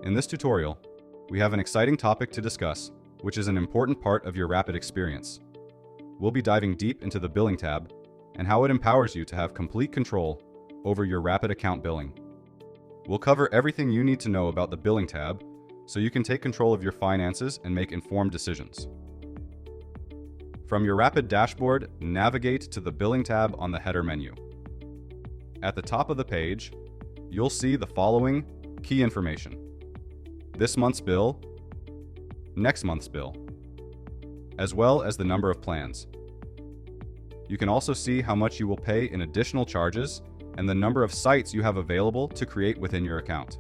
In this tutorial, we have an exciting topic to discuss, which is an important part of your Rapyd experience. We'll be diving deep into the Billing tab and how it empowers you to have complete control over your Rapyd account billing. We'll cover everything you need to know about the Billing tab so you can take control of your finances and make informed decisions. From your Rapyd dashboard, navigate to the Billing tab on the header menu. At the top of the page, you'll see the following key information: this month's bill, next month's bill, as well as the number of plans. You can also see how much you will pay in additional charges and the number of sites you have available to create within your account.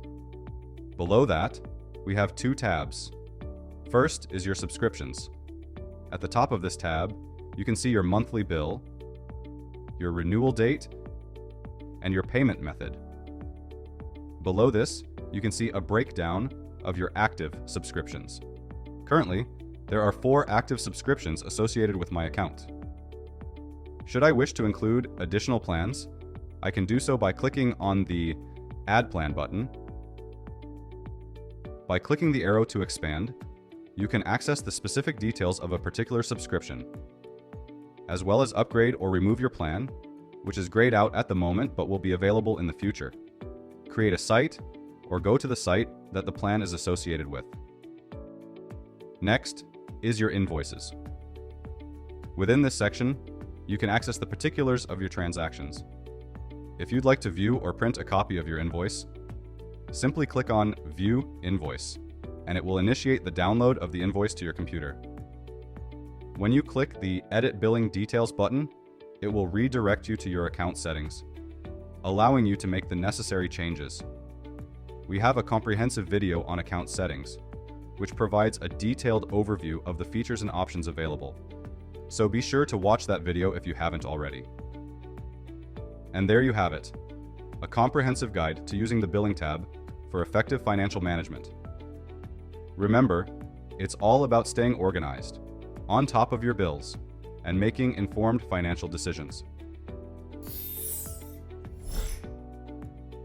Below that, we have two tabs. First is your subscriptions. At the top of this tab, you can see your monthly bill, your renewal date, and your payment method. Below this, you can see a breakdown of your active subscriptions. Currently, there are 4 active subscriptions associated with my account. Should I wish to include additional plans, I can do so by clicking on the Add Plan button. By clicking the arrow to expand, you can access the specific details of a particular subscription, as well as upgrade or remove your plan, which is grayed out at the moment but will be available in the future. Create a site, or go to the site that the plan is associated with. Next is your invoices. Within this section, you can access the particulars of your transactions. If you'd like to view or print a copy of your invoice, simply click on View Invoice, and it will initiate the download of the invoice to your computer. When you click the Edit Billing Details button, it will redirect you to your account settings, allowing you to make the necessary changes. We have a comprehensive video on account settings, which provides a detailed overview of the features and options available. So be sure to watch that video if you haven't already. And there you have it, a comprehensive guide to using the Billing tab for effective financial management. Remember, it's all about staying organized, on top of your bills, and making informed financial decisions.